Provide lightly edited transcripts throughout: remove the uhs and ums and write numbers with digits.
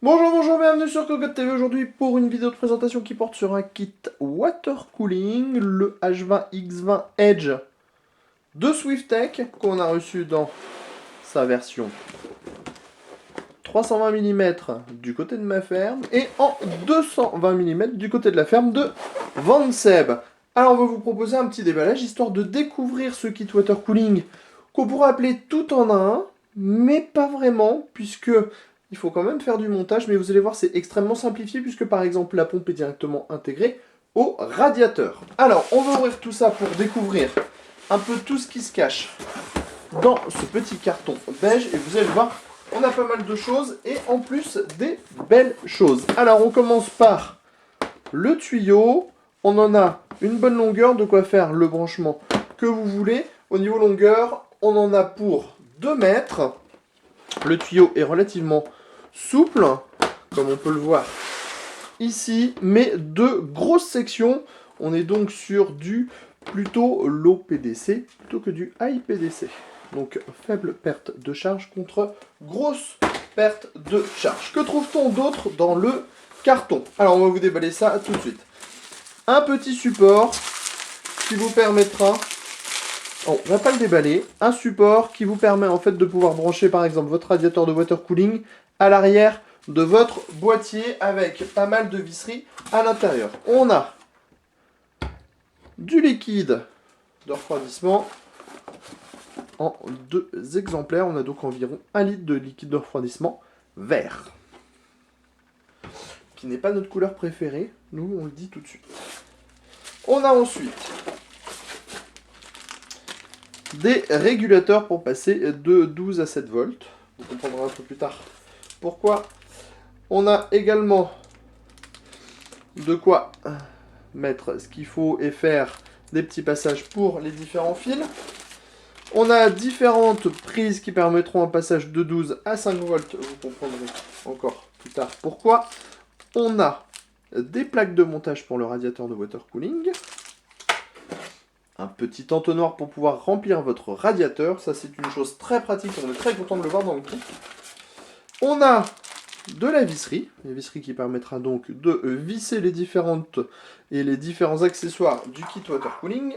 Bonjour, bonjour, bienvenue sur Cocotte TV aujourd'hui pour une vidéo de présentation qui porte sur un kit water cooling, le H20X20 Edge de Swiftech qu'on a reçu dans sa version 320 mm du côté de ma ferme et en 220 mm du côté de la ferme de Vanseb. Alors on va vous proposer un petit déballage histoire de découvrir ce kit water cooling qu'on pourrait appeler tout en un, mais pas vraiment puisque il faut quand même faire du montage, mais vous allez voir c'est extrêmement simplifié puisque par exemple la pompe est directement intégrée au radiateur. Alors on va ouvrir tout ça pour découvrir un peu tout ce qui se cache dans ce petit carton beige et vous allez voir on a pas mal de choses et en plus des belles choses. Alors on commence par le tuyau. On en a une bonne longueur, de quoi faire le branchement que vous voulez. Au niveau longueur, on en a pour 2 mètres. Le tuyau est relativement souple, comme on peut le voir ici, mais de grosses sections. On est donc sur du plutôt low PDC plutôt que du high PDC. Donc faible perte de charge contre grosse perte de charge. Que trouve-t-on d'autre dans le carton? Alors on va vous déballer ça tout de suite. Un petit support qui vous permettra, on va pas le déballer, un support qui vous permet en fait de pouvoir brancher par exemple votre radiateur de water cooling à l'arrière de votre boîtier avec pas mal de visseries à l'intérieur. On a du liquide de refroidissement en 2 exemplaires. On a donc environ 1 litre de liquide de refroidissement vert, qui n'est pas notre couleur préférée, nous on le dit tout de suite. On a ensuite des régulateurs pour passer de 12 à 7 volts. Vous comprendrez un peu plus tard pourquoi. On a également de quoi mettre ce qu'il faut et faire des petits passages pour les différents fils. On a différentes prises qui permettront un passage de 12 à 5 volts. Vous comprendrez encore plus tard pourquoi. On a des plaques de montage pour le radiateur de water cooling. Un petit entonnoir pour pouvoir remplir votre radiateur. Ça, c'est une chose très pratique. On est très content de le voir dans le kit. On a de la visserie. La visserie qui permettra donc de visser les différentes et les différents accessoires du kit water cooling.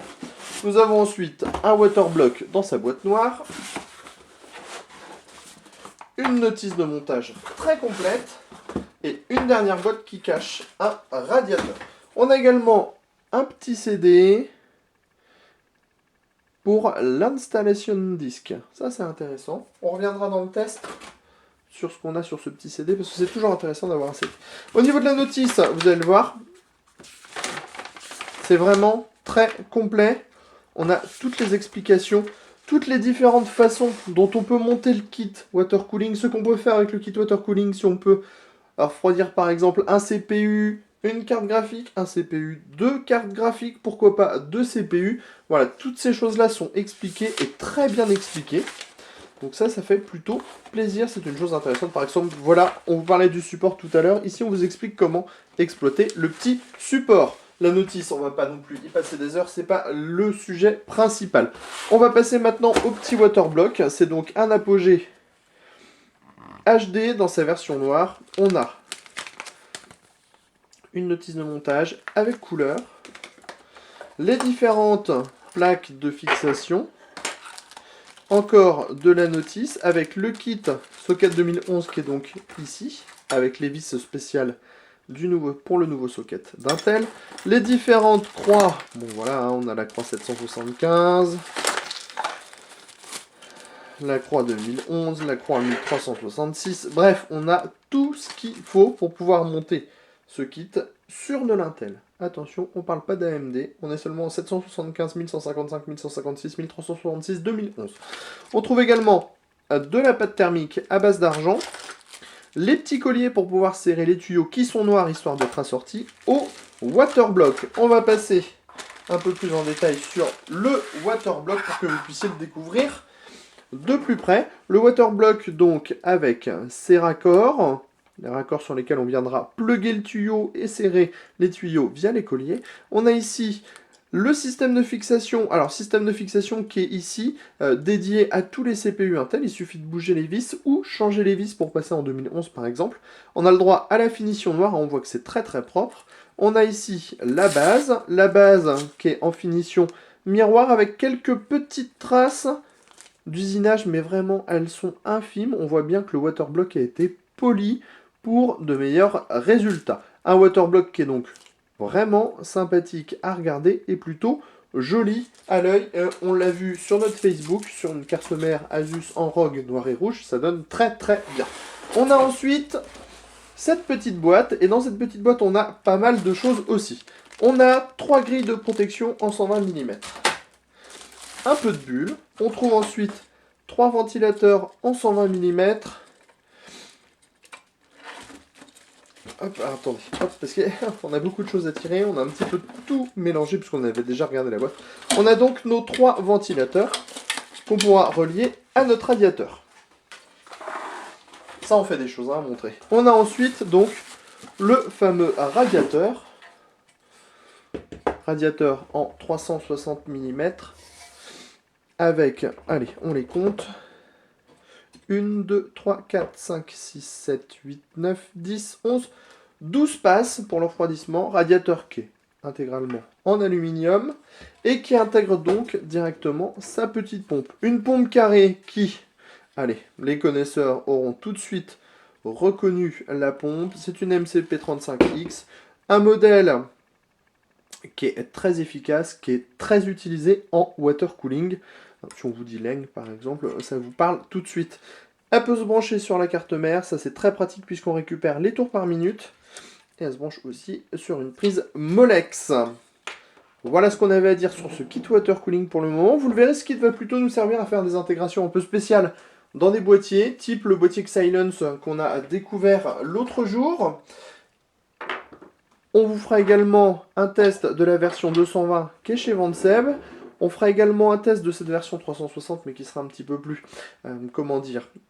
Nous avons ensuite un water block dans sa boîte noire. Une notice de montage très complète. Et une dernière boîte qui cache un radiateur. On a également un petit CD pour l'installation disque. Ça, c'est intéressant. On reviendra dans le test sur ce qu'on a sur ce petit CD, parce que c'est toujours intéressant d'avoir un CD. Au niveau de la notice, vous allez le voir, c'est vraiment très complet. On a toutes les explications, toutes les différentes façons dont on peut monter le kit water cooling, ce qu'on peut faire avec le kit water cooling, si on peut refroidir par exemple un CPU, une carte graphique, un CPU, 2 cartes graphiques, pourquoi pas 2 CPU. Voilà, toutes ces choses-là sont expliquées et très bien expliquées. Donc ça fait plutôt plaisir, c'est une chose intéressante. Par exemple, voilà, on vous parlait du support tout à l'heure. Ici, on vous explique comment exploiter le petit support. La notice, on va pas non plus y passer des heures, c'est pas le sujet principal. On va passer maintenant au petit water block. C'est donc un apogée HD dans sa version noire. On a une notice de montage avec couleur, les différentes plaques de fixation, encore de la notice avec le kit socket 2011 qui est donc ici, avec les vis spéciales pour le nouveau socket d'Intel, les différentes croix, bon voilà, hein, on a la croix 775, la croix 2011, la croix 1366, bref, on a tout ce qu'il faut pour pouvoir monter ce kit sur de l'Intel. Attention, on ne parle pas d'AMD, on est seulement en 775, 1155, 1156, 1366, 2011. On trouve également de la pâte thermique à base d'argent, les petits colliers pour pouvoir serrer les tuyaux qui sont noirs histoire d'être assortis au water block. On va passer un peu plus en détail sur le water block pour que vous puissiez le découvrir de plus près. Le water block donc avec ses raccords, les raccords sur lesquels on viendra plugger le tuyau et serrer les tuyaux via les colliers. On a ici Le système de fixation, alors système de fixation qui est ici, dédié à tous les CPU Intel, il suffit de bouger les vis ou changer les vis pour passer en 2011 par exemple. On a le droit à la finition noire, on voit que c'est très très propre. On a ici la base qui est en finition miroir avec quelques petites traces d'usinage, mais vraiment elles sont infimes. On voit bien que le waterblock a été poli pour de meilleurs résultats. Un waterblock qui est donc vraiment sympathique à regarder et plutôt joli à l'œil. On l'a vu sur notre Facebook, sur une carte mère Asus en ROG noir et rouge, ça donne très très bien. On a ensuite cette petite boîte, et dans cette petite boîte on a pas mal de choses aussi. On a 3 grilles de protection en 120 mm. Un peu de bulle. On trouve ensuite 3 ventilateurs en 120 mm. Hop, attendez, hop, parce qu'on a beaucoup de choses à tirer, on a un petit peu tout mélangé puisqu'on avait déjà regardé la boîte. On a donc nos 3 ventilateurs qu'on pourra relier à notre radiateur. Ça en fait des choses à montrer. On a ensuite donc le fameux radiateur. Radiateur en 360 mm. Avec, allez, on les compte. 1, 2, 3, 4, 5, 6, 7, 8, 9, 10, 11, 12 passes pour le refroidissement. Radiateur qui est intégralement en aluminium et qui intègre donc directement sa petite pompe. Une pompe carrée qui, allez, les connaisseurs auront tout de suite reconnu la pompe. C'est une MCP35X, un modèle qui est très efficace, qui est très utilisé en water cooling. Si on vous dit Leng par exemple, ça vous parle tout de suite. Elle peut se brancher sur la carte mère, ça c'est très pratique puisqu'on récupère les tours par minute. Et elle se branche aussi sur une prise Molex. Voilà ce qu'on avait à dire sur ce kit water cooling pour le moment. Vous le verrez, ce kit va plutôt nous servir à faire des intégrations un peu spéciales dans des boîtiers, type le boîtier Xilinx qu'on a découvert l'autre jour. On vous fera également un test de la version 220 qui est chez Vanseb. On fera également un test de cette version 360, mais qui sera un petit peu plus,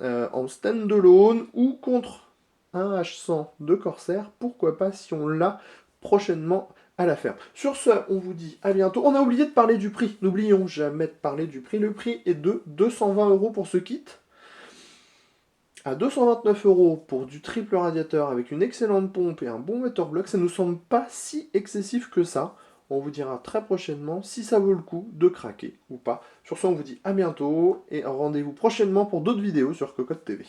en standalone ou contre un H100 de Corsair. Pourquoi pas si on l'a prochainement à la ferme. Sur ce, on vous dit à bientôt. On a oublié de parler du prix. N'oublions jamais de parler du prix. Le prix est de 220 € pour ce kit. À 229 € pour du triple radiateur avec une excellente pompe et un bon waterblock, ça ne nous semble pas si excessif que ça. On vous dira très prochainement si ça vaut le coup de craquer ou pas. Sur ce, on vous dit à bientôt et rendez-vous prochainement pour d'autres vidéos sur Cocotte TV.